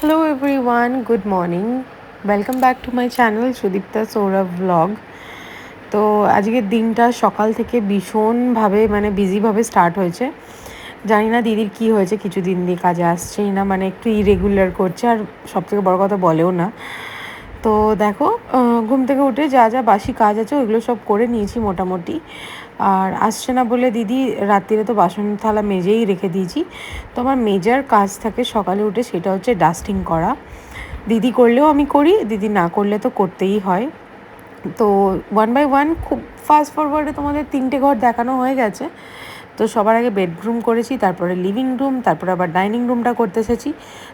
Hello everyone, good morning. Welcome back to my channel Sudipta Saurav vlog. তো আজকের দিনটা সকাল থেকে ভীষণভাবে বিজিভাবে স্টার্ট হয়েছে। জানি না দিদির কি হয়েছে, কিছুদিন দিয়ে কাজে আসছেই না, একটু ইরেগুলার করছে আর সবথেকে বড় কথা বলেও না। তো দেখো, ঘুম থেকে উঠে যা যা বাসি কাজ আছে ওইগুলো সব করে নিয়েছি মোটামুটি। আর আসছে না বলে দিদি রাত্রিরে তো বাসন থালা মেজেই রেখে দিয়েছি। তো আমার মেজার কাজ থাকে সকালে উঠে, সেটা হচ্ছে ডাস্টিং করা। দিদি করলেও আমি করি, দিদি না করলে তো করতেই হয়। তো ওয়ান বাই ওয়ান খুব ফাস্ট ফরওয়ার্ডে তোমাদের 3টে ঘর দেখানো হয়ে গেছে। তো সবার আগে বেডরুম করেছি, তারপরে লিভিং রুম, তারপরে আবার ডাইনিং রুমটা করতে এসেছি,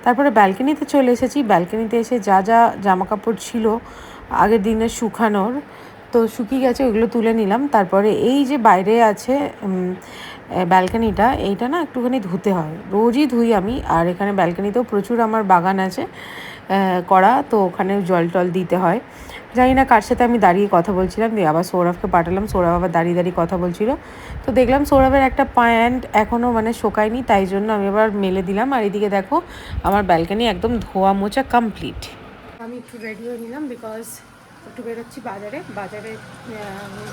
তারপরে ব্যালকনিতে চলে এসেছি। ব্যালকনিতে এসে যা যা জামা কাপড় ছিল আগের দিনে শুকানোর, তো শুকিয়ে গেছে, ওইগুলো তুলে নিলাম। তারপরে এই যে বাইরে আছে ব্যালকনিটা, এইটা না একটুখানি ধুতে হয়, রোজই ধুই আমি। আর এখানে ব্যালকনিতেও প্রচুর আমার বাগান আছে করা, তো ওখানে জল টল দিতে হয়। জানি না কার সাথে আমি দাঁড়িয়ে কথা বলছিলাম, দিয়ে আবার সৌরভকে পাঠালাম, সৌরভ আবার দাঁড়িয়ে দাঁড়িয়ে কথা বলছিল। তো দেখলাম সৌরভের একটা প্যান্ট এখনও শোকায়নি, তাই জন্য আমি আবার মেলে দিলাম। আর এদিকে দেখো আমার ব্যালকনি একদম ধোয়া মোছা কমপ্লিট। আমি একটু রেডি হয়ে নিলাম বিকজ একটু বেরোচ্ছি বাজারে।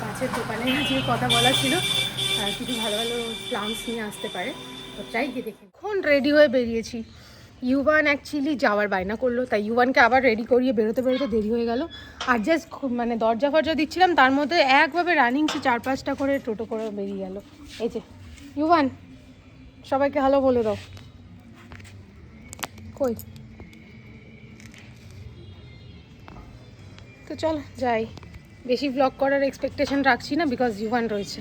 গাছের দোকানে যে কথা বলা ছিল, কিছু ভালো ভালো প্লান্টস নিয়ে আসতে পারে, তো চাই গিয়ে দেখি। এখন রেডি হয়ে বেরিয়েছি। ইউবান অ্যাকচুয়ালি যাওয়ার বায়না করলো, তাই ইউবানকে আবার রেডি করিয়ে বেরোতে বেরোতে দেরি হয়ে গেল। আর জাস্ট দরজা ফরজা দিচ্ছিলাম, তার মধ্যে একভাবে রানিং 4-5টা করে টোটো করে বেরিয়ে গেল। এই যে ইউবান, সবাইকে হ্যালো বলে দাও। কই? তো চল যাই, বেশি ব্লগ করার এক্সপেকটেশন রাখছি না বিকজ ইউবান রয়েছে।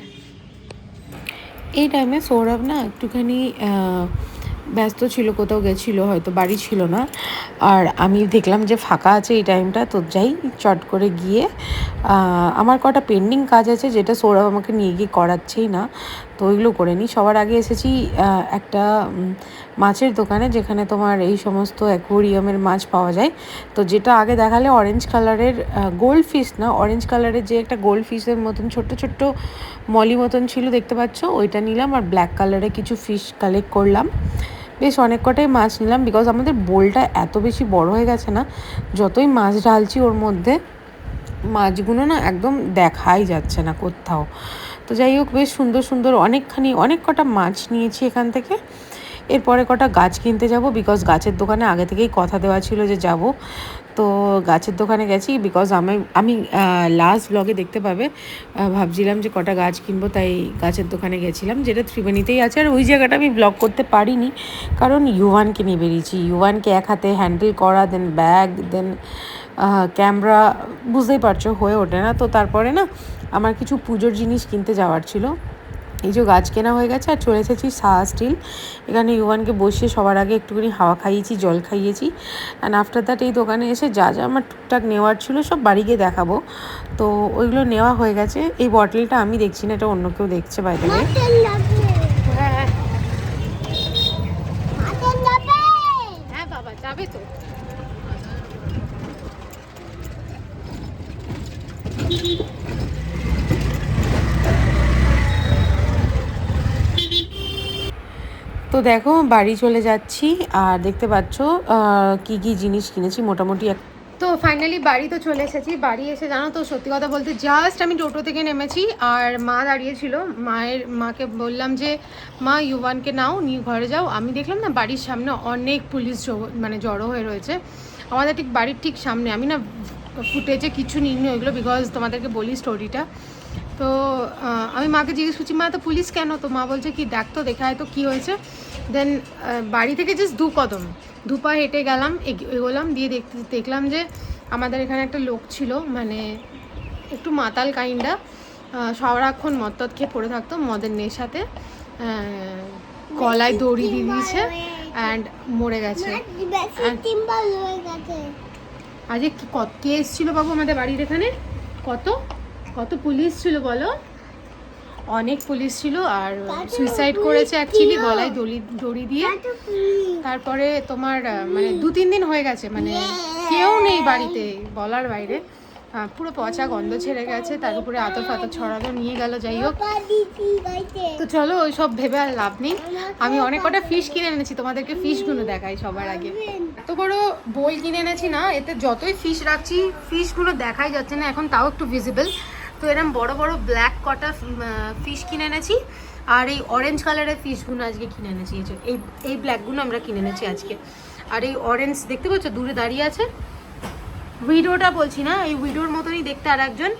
এই টাইমে সৌরভ না একটুখানি ব্যস্ত ছিল, কোথাও গেছিলো, হয়তো বাড়ি ছিল না। আর আমি দেখলাম যে ফাঁকা আছে এই টাইমটা, তো যাই চট করে গিয়ে আমার কটা পেন্ডিং কাজ আছে যেটা সৌরভ আমাকে নিয়ে গিয়ে করাচ্ছেই না, তো ওইগুলো করে নিই। সবার আগে এসেছি একটা মাছের দোকানে, যেখানে তোমার এই সমস্ত অ্যাকোয়ারিয়ামের মাছ পাওয়া যায়। তো যেটা আগে দেখালে অরেঞ্জ কালারের গোল্ড ফিশ না, অরেঞ্জ কালারের যে একটা গোল্ড ফিশের মতন ছোট্ট ছোট্ট মলি মতন ছিল, দেখতে পাচ্ছ, ওইটা নিলাম। আর ব্ল্যাক কালারে কিছু ফিশ কালেক্ট করলাম, বেশ অনেক কটাই মাছ নিলাম বিকজ আমাদের বোলটা এত বেশি বড় হয়ে গেছে না, যতই মাছ ঢালছি ওর মধ্যে মাছগুলো না একদম দেখাই যাচ্ছে না কোথাও। তো যাই হোক, বেশ সুন্দর সুন্দর অনেক কটা মাছ নিয়েছি এখান থেকে। এরপরে কটা গাছ কিনতে যাব বিকজ গাছের দোকানে আগে থেকেই কথা দেওয়া ছিল যে যাব। তো গাছের দোকানে গেছি বিকজ আমি লাস্ট ব্লগে দেখতে পাবে, ভাবছিলাম যে কটা গাছ কিনবো, তাই গাছের দোকানে গেছিলাম, যেটা ত্রিবেণীতেই আছে। আর ওই জায়গাটা আমি ব্লগ করতে পারিনি কারণ ইউভানকে নিয়ে বেরিয়েছি। ইউভানকে এক হাতে হ্যান্ডেল করা, দেন ব্যাগ, দেন ক্যামেরা, বুঝতেই পারছো হয়ে ওঠে না। তো তারপরে না আমার কিছু পুজোর জিনিস কিনতে যাওয়ার ছিল। এই যে গাছ কেনা হয়ে গেছে আর চলে এসেছি সাহা স্টিল। এখানে ইউভানকে বসিয়ে সবার আগে একটুখানি হাওয়া খাইয়েছি, জল খাইয়েছি। অ্যান্ড আফটার দ্যাট এই দোকানে এসে যা যা আমার টুকটাক নেওয়ার ছিল সব বাড়ি গিয়ে দেখাবো। তো ওইগুলো নেওয়া হয়ে গেছে। এই বটলটা আমি দেখছি না, এটা অন্য কেউ দেখছে বাইরে। হ্যাঁ হ্যাঁ বাবা, যাবে তো। তো দেখো বাড়ি চলে যাচ্ছি, আর দেখতে পাচ্ছ কি কি জিনিস কিনেছি মোটামুটি। তো ফাইনালি বাড়ি তো চলে এসেছি। বাড়ি এসে জানো তো, সত্যি কথা বলতে জাস্ট আমি টোটো থেকে নেমেছি আর মা দাঁড়িয়েছিল। মাকে বললাম যে মা ইউভানকে নাও, নিয়ে ঘরে যাও। আমি দেখলাম না বাড়ির সামনে অনেক পুলিশ জড়ো হয়ে রয়েছে, আমাদের ঠিক বাড়ির ঠিক সামনে। আমি না ফুটেজে কিছু নিইনি ওইগুলো বিকজ তোমাদেরকে বলি স্টোরিটা। তো আমি মাকে জিজ্ঞেস করছি, মা তো পুলিশ কেন? তো মা বলছে কি দেখ তো, দেখায় তো কী হয়েছে। দেন বাড়ি থেকে জাস্ট 2 কদম 2 পা হেঁটে গেলাম, এগোলাম, দিয়ে দেখলাম যে আমাদের এখানে একটা লোক ছিল, একটু মাতাল কাইন্ডা, সারাক্ষণ মদ খেয়ে পড়ে থাকতো, মদের নেশাতে গলায় দড়ি দিয়ে দিয়েছে অ্যান্ড মরে গেছে। আজকে কত কেস ছিল বাবু আমাদের বাড়ির এখানে, কত কত পুলিশ ছিল বলো, অনেক পুলিশ ছিল। আর সুইসাইড করেছে অ্যাকচুয়ালি গলায় দড়ি দিয়ে। তারপরে তোমার 2-3 দিন হয়ে গেছে, কেউ নেই বাড়িতে বলার বাইরে। পুরো পচা গন্ধ ছেড়ে গেছে, তার উপরে আতর ফাতর ছড়ানো নিয়ে গেল। যাই হোক, তো চলো ওই সব ভেবে আর লাভ নেই। আমি অনেক কটা ফিশ কিনে এনেছি, তোমাদেরকে ফিশগুলো দেখাই সবার আগে। এত বড় বোল কিনে এনেছি না, এতে যতই ফিশ রাখছি ফিশগুলো দেখাই যাচ্ছে না এখন, তাও একটু ভিজিবল। তো এরকম বড় বড় ব্ল্যাক কটা ফিশ কিনে এনেছি, আর এই অরেঞ্জ কালারের ফিশগুলো আজকে কিনে এনেছি। এই ব্ল্যাকগুলো আমরা কিনে এনেছি আজকে। আর এই অরেঞ্জ দেখতে পাচ্ছ দূরে দাঁড়িয়ে আছে, উইডোটা বলছি না, এই উইডোর মতনই দেখতে আর একজন,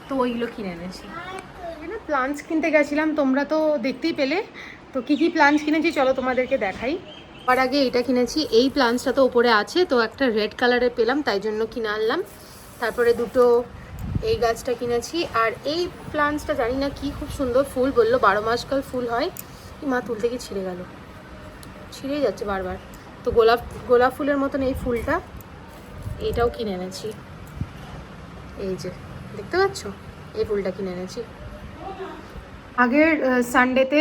তো ওইগুলো কিনে এনেছি। প্লান্টস কিনতে গেছিলাম, তোমরা তো দেখতেই পেলে। তো কী কী প্লান্টস কিনেছি চলো তোমাদেরকে দেখাই। আর আগে এটা কিনেছি, এই প্লান্টসটা তো ওপরে আছে, তো একটা রেড কালারের পেলাম তাই জন্য কিনে আনলাম। তারপরে দুটো এই গাছটা কিনেছি, আর এই প্লান্টসটা জানি না কি, খুব সুন্দর ফুল, বললো 12 মাসকাল ফুল হয়। মা তুলতে গিয়ে ছিঁড়ে গেল, ছিঁড়েই যাচ্ছে বারবার। তো গোলাপ ফুলের মতন এই ফুলটা, এইটাও কিনে এনেছি। এই যে দেখতে পাচ্ছ, এই ফুলটা কিনে এনেছি। আগের সানডেতে,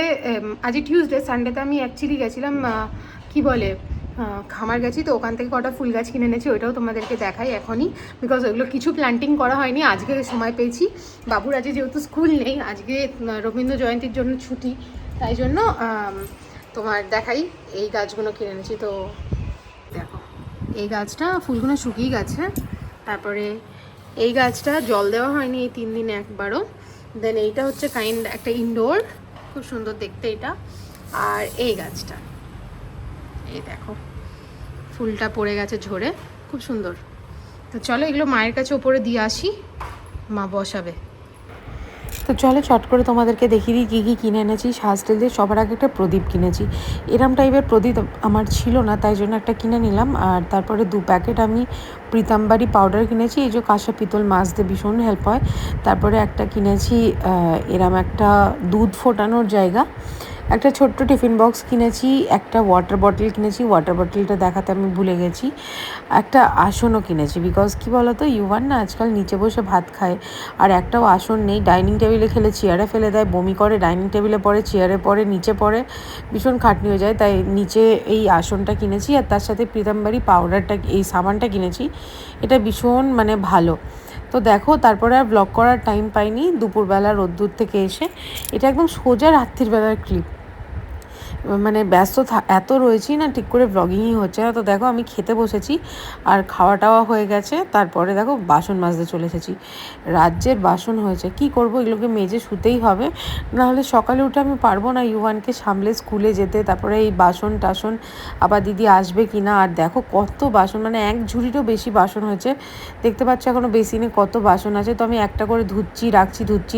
আজকে টিউসডে, সানডেতে আমি অ্যাকচুয়ালি গেছিলাম কি বলে খামার গেছি, তো ওখান থেকে কটা ফুল গাছ কিনে এনেছি, ওইটাও তোমাদেরকে দেখাই এখনই, বিকজ ওইগুলো কিছু প্ল্যান্টিং করা হয়নি, আজকে সময় পেয়েছি। বাবুর আজকে যেহেতু স্কুল নেই, আজকে রবীন্দ্র জয়ন্তীর জন্য ছুটি, তাই জন্য তোমার দেখাই এই গাছগুলো কিনে এনেছি। তো দেখো এই গাছটা ফুলগুলো শুকিয়ে গেছে, তারপরে এই গাছটা জল দেওয়া হয়নি এই 3 দিনে একবারও। দেন এইটা হচ্ছে একটা ইনডোর, খুব সুন্দর দেখতে এটা। আর এই গাছটা, এই দেখো ফুলটা পড়ে গেছে ঝরে, খুব সুন্দর। তো চলো এগুলো মায়ের কাছে ওপরে দিয়ে আসি, মা বসাবে। তো চলো চট করে তোমাদেরকে দেখিয়ে দিই কী কী কিনে এনেছি সাজতেল দিয়ে। সবার আগে একটা প্রদীপ কিনেছি, এরম টাইপের প্রদীপ আমার ছিল না, তাই জন্য একটা কিনে নিলাম। আর তারপরে 2 প্যাকেট আমি প্রীতাম্বারি পাউডার কিনেছি, এই যে কাঁসা পিতল মাজতে ভীষণ হেল্প হয়। তারপরে একটা কিনেছি এরম একটা দুধ ফোটানোর জায়গা, একটা ছোট্ট টিফিন বক্স কিনেছি, একটা ওয়াটার বটল কিনেছি, ওয়াটার বটলটা দেখাতে আমি ভুলে গেছি। একটা আসনও কিনেছি, বিকজ কী বলো তো, ইউভান না আজকাল নিচে বসে ভাত খায়, আর একটাও আসন নেই। ডাইনিং টেবিলে খেলে চেয়ারে ফেলে দেয়, বমি করে, ডাইনিং টেবিলে পড়ে, চেয়ারে পড়ে, নিচে পড়ে, ভীষণ খাটনি হয়ে যায়। তাই নিচে এই আসনটা কিনেছি, আর তার সাথে প্রীতাম্বারি পাউডারটা, এই সাবানটা কিনেছি। এটা ভীষণ মানে ভালো। তো দেখো তারপরে আর ব্লগ করার টাইম পাইনি, দুপুরবেলা রোদ্দুর থেকে এসে। এটা একদম সোজা রাত্রির বেলার ক্লিপ, মানে ব্যস্ত এত রয়েছি না, ঠিক করে ব্লগিংই হচ্ছে না। তো দেখো আমি খেতে বসেছি, আর খাওয়া টাওয়া হয়ে গেছে, তারপরে দেখো বাসন মাজতে চলে এসেছি। রাজ্যের বাসন হয়েছে, কি করব, এগুলোকে মেজে শুতেই হবে, নাহলে সকালে উঠে আমি পারবো না ইউভানকে সামলে স্কুলে যেতে। তারপরে এই বাসন টাসন আবার দিদি আসবে কি না। আর দেখো কত বাসন, মানে 1 ঝুড়িরও বেশি বাসন হয়েছে, দেখতে পাচ্ছ এখনও বেসিনে কত বাসন আছে। তো আমি একটা করে ধুচ্ছি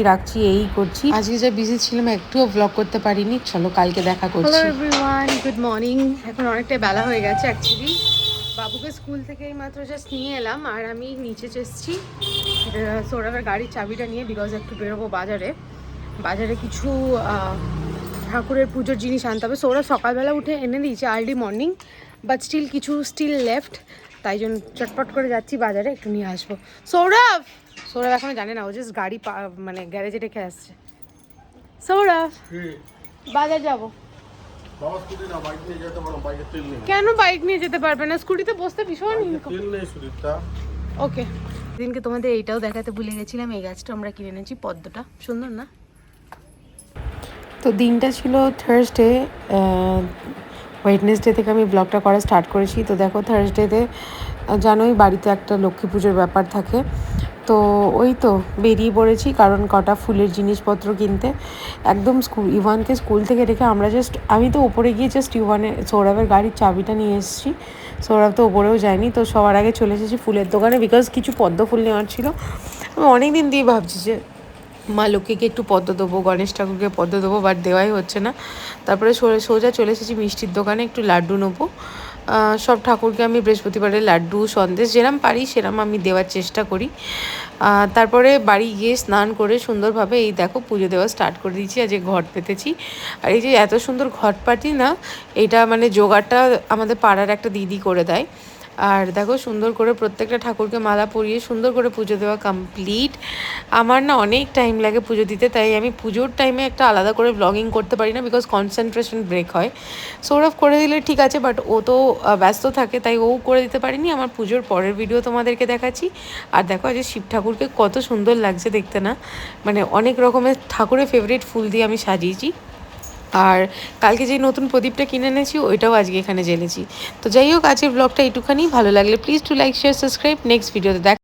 রাখছি এই করছি। আজকে যা বিজি ছিলাম একটুও ব্লগ করতে পারিনি, চলো কালকে দেখা করছি। Hello everyone, good morning. এখন অনেকটাই বেলা হয়ে গেছে অ্যাকচুয়ালি, বাবুকে স্কুল থেকে এই মাত্র জাস্ট নিয়ে এলাম, আর আমি নিচে এসেছি সৌরভের গাড়ির চাবিটা নিয়ে, বিকজ একটু বেরোবো বাজারে কিছু ঠাকুরের পুজোর জিনিস আনতে হবে। সৌরভ সকালবেলা উঠে এনে দিয়েছে early morning, but still left, তাই জন্য চটপট করে যাচ্ছি বাজারে, একটু নিয়ে আসবো। সৌরভ এখনো জানে না, ও জাস্ট গাড়ি মানে গ্যারেজে রেখে আসছে। সৌরভ বাজার যাবো। কেন বাইক নিয়ে যেতে পারবে না? স্কুটিতে বসতে ভীষণ ওকে। দিনকে তোমাদের এইটাও দেখাতে ভুলে গেছিলাম, এই গাছটা আমরা কিনে এনেছি, পদ্মটা সুন্দর না? তো দিনটা ছিল থার্সডে, ওয়েডনেসডে থেকে আমি ব্লগটা করা স্টার্ট করেছি। তো দেখো থার্সডেতে জানোই বাড়িতে একটা লক্ষ্মী পুজোর ব্যাপার থাকে, তো ওই তো বেরিয়ে পড়েছি, কারণ কটা ফুলের জিনিসপত্র কিনতে। একদম ইভানকে স্কুল থেকে রেখে আমি তো ওপরে গিয়ে জাস্ট সৌরভের গাড়ির চাবিটা নিয়ে এসেছি। সৌরভ তো ওপরেও যায়নি, তো সবার আগে চলে এসেছি ফুলের দোকানে, বিকজ কিছু পদ্ম ফুল নেওয়ার ছিল। আমি অনেক দিন দিয়ে ভাবছি যে মা লক্ষ্মীকে একটু পদ্ম দেবো, গণেশ ঠাকুরকে পদ্ম দেবো, বাট দেওয়াই হচ্ছে না। তারপরে সোজা চলে এসেছি মিষ্টির দোকানে, একটু লাড্ডু নেবো। সব ঠাকুরকে আমি বৃহস্পতিবারে লাড্ডু সন্দেশ যেরম পারি সেরম আমি দেওয়ার চেষ্টা করি। তারপরে বাড়ি গিয়ে স্নান করে সুন্দরভাবে এই দেখো পুজো দেওয়া স্টার্ট করে দিয়েছি। আজকে ঘট পেতেছি, আর এই যে এত সুন্দর ঘট পাটি না, এটা মানে জোগাড়টা আমাদের পাড়ার একটা দিদি করে দেয়। আর দেখো সুন্দর করে প্রত্যেকটা ঠাকুরকে মালা পরিয়ে সুন্দর করে পুজো দেওয়া কমপ্লিট। আমার না অনেক টাইম লাগে পুজো দিতে, তাই আমি পুজোর টাইমে একটা আলাদা করে ব্লগিং করতে পারি না, বিকজ কনসেন্ট্রেশন ব্রেক হয়। সৌরভ করে দিলে ঠিক আছে, বাট ও তো ব্যস্ত থাকে, তাই ও করে দিতে পারিনি। আমার পুজোর পরের ভিডিও তোমাদেরকে দেখাচ্ছি। আর দেখো আজ শিব ঠাকুরকে কত সুন্দর লাগছে দেখতে না, মানে অনেক রকমের ঠাকুরের ফেভারিট ফুল দিয়ে আমি সাজিয়েছি। আর কালকে যে নতুন প্রদীপটা কিনে এনেছি ওইটাও আজকে এখানে জ্বেলেছি। তো যাই হোক, আজকের ব্লগটা এইটুখানি। ভালো লাগলে please to like share subscribe. Next ভিডিওতে দেখ।